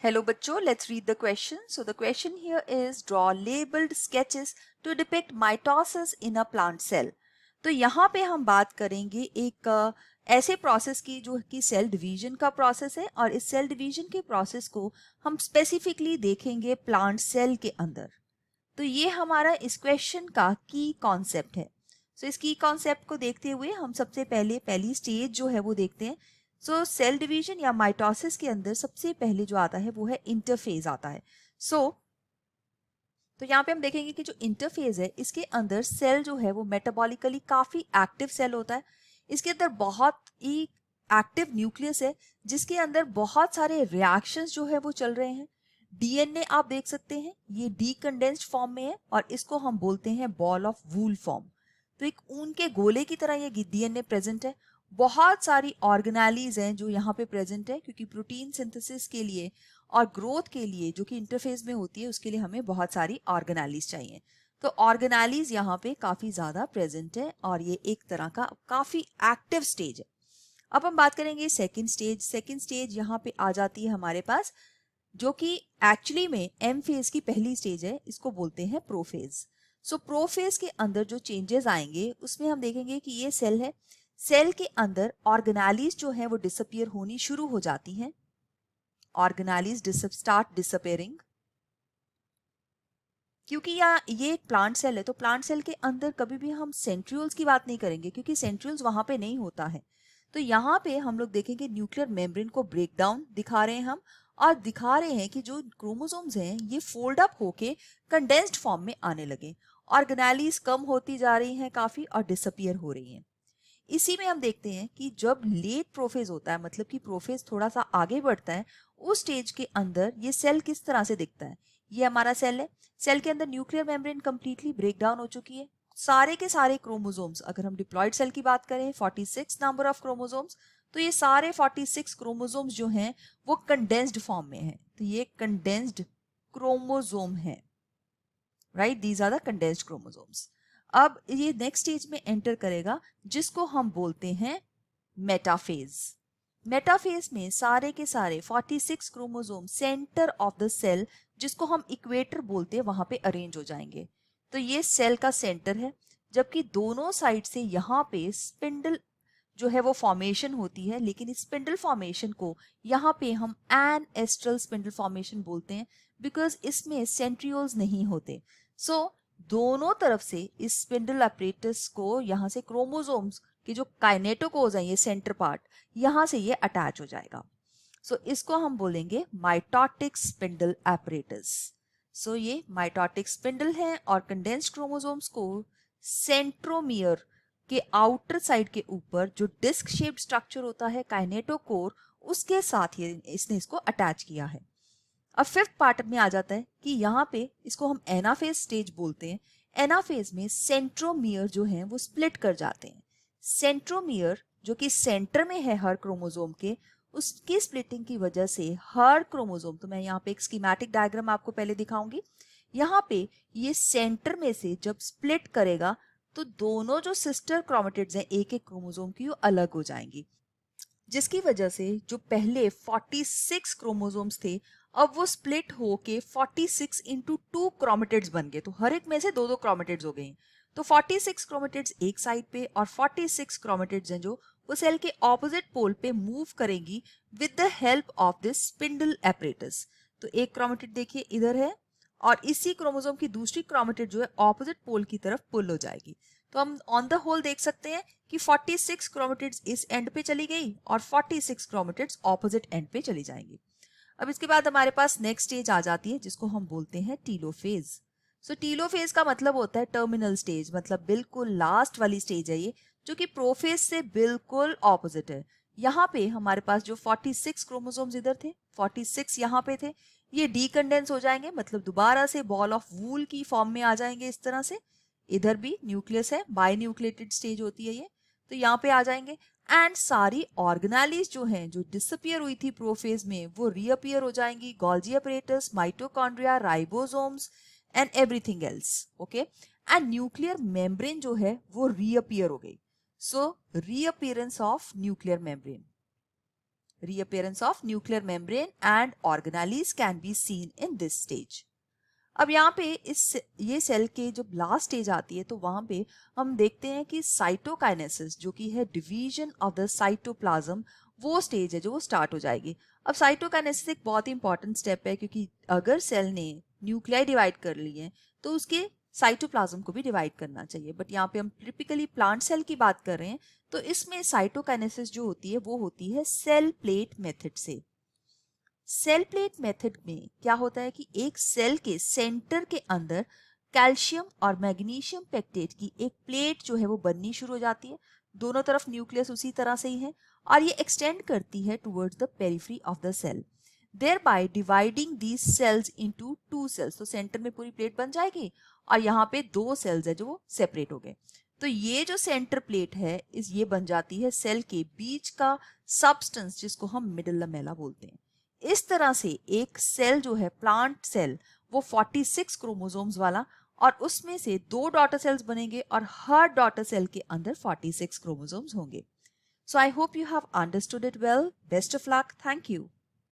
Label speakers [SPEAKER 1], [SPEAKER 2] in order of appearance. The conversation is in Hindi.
[SPEAKER 1] Hello बच्चों, let's read the question. So the question here is draw labeled sketches to depict mitosis in a plant cell. तो यहाँ पे हम बात करेंगे एक ऐसे प्रोसेस की जो कि सेल डिवीजन का प्रोसेस है और इस सेल डिवीजन के प्रोसेस को हम स्पेसिफिकली देखेंगे प्लांट सेल के अंदर। तो ये हमारा इस क्वेश्चन का की कॉन्सेप्ट है। सो इस की कॉन्सेप्ट को देखते हुए हम सबसे पहले पहली स्टेज जो है वो देखते हैं। सो सेल डिवीजन या माइटोसिस के अंदर सबसे पहले जो आता है वो है इंटरफेज आता है। तो यहाँ पे हम देखेंगे कि जो इंटरफेज है इसके अंदर सेल जो है वो मेटाबॉलिकली काफी एक्टिव सेल होता है। इसके अंदर बहुत ही एक्टिव न्यूक्लियस है जिसके अंदर बहुत सारे रिएक्शंस जो है वो चल रहे हैं। डीएनए आप देख सकते हैं ये डीकंडेंस्ड फॉर्म में है और इसको हम बोलते हैं बॉल ऑफ वूल फॉर्म। तो एक ऊन के गोले की तरह ये डीएनए प्रेजेंट है। बहुत सारी ऑर्गेनेलीज हैं जो यहाँ पे प्रेजेंट है क्योंकि प्रोटीन सिंथेसिस के लिए और ग्रोथ के लिए जो कि इंटरफेज में होती है उसके लिए हमें बहुत सारी ऑर्गेनेलीज चाहिए। तो ऑर्गेनेलीज यहाँ पे काफी ज्यादा प्रेजेंट है और ये एक तरह का काफी एक्टिव स्टेज है। अब हम बात करेंगे सेकंड स्टेज। सेकंड स्टेज यहाँ पे आ जाती है हमारे पास जो कि एक्चुअली में एम फेज की पहली स्टेज है, इसको बोलते हैं प्रोफेज। सो प्रोफेज के अंदर जो चेंजेस आएंगे उसमें हम देखेंगे कि ये सेल है, सेल के अंदर ऑर्गेनेलीज जो है वो डिसअपियर होनी शुरू हो जाती हैं। ऑर्गेनेलीज स्टार्ट डिसअपियरिंग क्योंकि ये एक प्लांट सेल है। तो प्लांट सेल के अंदर कभी भी हम सेंट्रियोल्स की बात नहीं करेंगे क्योंकि सेंट्रियोल्स वहां पे नहीं होता है। तो यहाँ पे हम लोग देखेंगे न्यूक्लियर मेम्ब्रेन को ब्रेक डाउन दिखा रहे हैं हम और दिखा रहे हैं कि जो क्रोमोसोम्स हैं ये फोल्ड अप होके कंडेंस्ड फॉर्म में आने लगे। ऑर्गेनेलीज कम होती जा रही हैं काफी और डिसअपियर हो रही हैं। इसी में हम देखते हैं कि जब लेट प्रोफेज होता है मतलब कि प्रोफेज थोड़ा सा आगे बढ़ता है उस स्टेज के अंदर ये सेल किस तरह से दिखता है। ये हमारा सेल है, सेल के अंदर nuclear membrane completely break down हो चुकी है। सारे के सारे क्रोमोसोम्स, अगर हम डिप्लॉयड सेल की बात करें 46 नंबर ऑफ क्रोमोसोम्स, तो ये सारे 46 क्रोमोसोम्स जो हैं वो कंडेंस्ड फॉर्म में है। तो ये कंडेंस्ड क्रोमोसोम है, right, these are the condensed chromosomes. अब ये नेक्स्ट स्टेज में एंटर करेगा जिसको हम बोलते हैं मेटाफेज। मेटाफेज में सारे के सारे 46 chromosome centre of the cell जिसको हम इक्वेटर बोलते हैं वहां पे अरेंज हो जाएंगे। तो ये सेल का सेंटर है जबकि दोनों साइड से यहाँ पे स्पिंडल जो है वो फॉर्मेशन होती है, लेकिन इस स्पिंडल फॉर्मेशन को यहाँ पे हम एन एस्ट्रल स्पिंडल फॉर्मेशन बोलते हैं बिकॉज इसमें सेंट्रियोल्स नहीं होते। सो दोनों तरफ से इस स्पिंडल अपरेटस को यहाँ से क्रोमोसोम्स की जो काइनेटोकोज है ये सेंटर पार्ट यहाँ से ये अटैच हो जाएगा। सो इसको हम बोलेंगे माइटोटिक स्पिंडल apparatus। सो ये माइटोटिक स्पिंडल है और कंडेंस्ड क्रोमोसोम्स को सेंट्रोमियर के आउटर साइड के ऊपर जो डिस्क शेप्ड स्ट्रक्चर होता है काइनेटोकोर उसके साथ ये इसने इसको अटैच किया है। अब फिफ्थ पार्ट में आ जाता है कि यहाँ पे इसको हम एनाफेज स्टेज बोलते हैं। एनाफेज में सेंट्रोमियर जो है वो स्प्लिट कर जाते हैं। सेंट्रोमियर जो कि सेंटर में है हर क्रोमोसोम के, उसकी स्प्लिटिंग की वजह से हर क्रोमोसोम, तो मैं यहाँ पे एक स्कीमेटिक डायग्राम आपको पहले दिखाऊंगी। यहाँ पे ये सेंटर में से जब स्प्लिट करेगा तो दोनों जो सिस्टर क्रोमेटिड्स हैं एक एक क्रोमोसोम की वो अलग हो जाएंगी, जिसकी वजह से जो पहले 46 क्रोमोसोम्स थे अब वो स्प्लिट होके 46 इंटू 2 क्रोमेटिड्स बन गए। तो हर एक में से दो दो क्रोमेटिड्स हो गए। तो 46 क्रोमेटिड्स एक साइड पे और 46 क्रोमेटिड्स हैं जो वो सेल के ऑपोजिट पोल पे मूव करेंगी with the help of this spindle apparatus। तो एक क्रोमेटिड देखिए इधर है और इसी क्रोमोसोम की दूसरी क्रोमेटिड जो है ऑपोजिट पोल की तरफ पुल हो जाएगी। तो हम ऑन द होल देख सकते हैं कि 46 क्रोमेटिड्स इस एंड पे चली गई और 46 क्रोमेटिड्स ऑपोजिट एंड पे चली जाएंगी। अब इसके बाद हमारे पास नेक्स्ट स्टेज आ जाती है जिसको हम बोलते हैं टीलोफेज। सो टीलोफेज का मतलब होता है टर्मिनल स्टेज, मतलब बिल्कुल लास्ट वाली स्टेज है ये, जो कि प्रोफेज से बिल्कुल ऑपोजिट है। यहाँ पे हमारे पास जो 46 क्रोमोसोम्स इधर थे 46 यहाँ पे थे, ये डीकंडेंस हो जाएंगे, मतलब दोबारा से बॉल ऑफ वूल की फॉर्म में आ जाएंगे इस तरह से। इधर भी न्यूक्लियस है, बायन्यूक्लिएटेड स्टेज होती है ये, तो यहाँ पे आ जाएंगे एंड सारी ऑर्गेनेलीज जो हैं जो डिसअपियर हुई थी प्रोफेज में वो रीअपियर हो जाएंगी। Golgi apparatus, mitochondria, ribosomes and everything else, okay. And nuclear membrane जो है वो रीअपियर हो गई। So reappearance of nuclear membrane. Reappearance of nuclear membrane and organelles can be seen in this stage. अब यहाँ पे ये सेल के जब लास्ट स्टेज आती है तो वहां पे हम देखते हैं कि साइटोकाइनेसिस जो कि है डिवीजन ऑफ द साइटोप्लाज्म, वो स्टेज है जो वो स्टार्ट हो जाएगी। अब साइटोकाइनेसिस एक बहुत ही इंपॉर्टेंट स्टेप है, क्योंकि अगर सेल ने न्यूक्लियाई डिवाइड कर लिए हैं तो उसके साइटोप्लाज्म को भी डिवाइड करना चाहिए। बट यहाँ पे हम टिपिकली प्लांट सेल की बात कर रहे हैं, तो इसमें साइटोकाइनेसिस जो होती है वो होती है सेल प्लेट मेथड से। सेल प्लेट मेथड में क्या होता है कि एक सेल के सेंटर के अंदर कैल्शियम और मैग्नीशियम पेक्टेट की एक प्लेट जो है वो बननी शुरू हो जाती है। दोनों तरफ न्यूक्लियस उसी तरह से ही है और ये एक्सटेंड करती है towards the periphery of the cell, thereby dividing these cells into two cells. तो सेंटर में पूरी प्लेट बन जाएगी और यहाँ पे दो सेल्स है जो वो सेपरेट हो गए। तो ये जो सेंटर प्लेट है ये बन जाती है सेल के बीच का सब्सटेंस, जिसको हम मिडल लमेला बोलते हैं। इस तरह से एक सेल जो है प्लांट सेल वो 46 क्रोमोसोम्स वाला, और उसमें से 2 डॉटर सेल्स बनेंगे और हर डॉटर सेल के अंदर 46 क्रोमोसोम्स होंगे। So I hope you have understood it well. Best of luck. Thank you.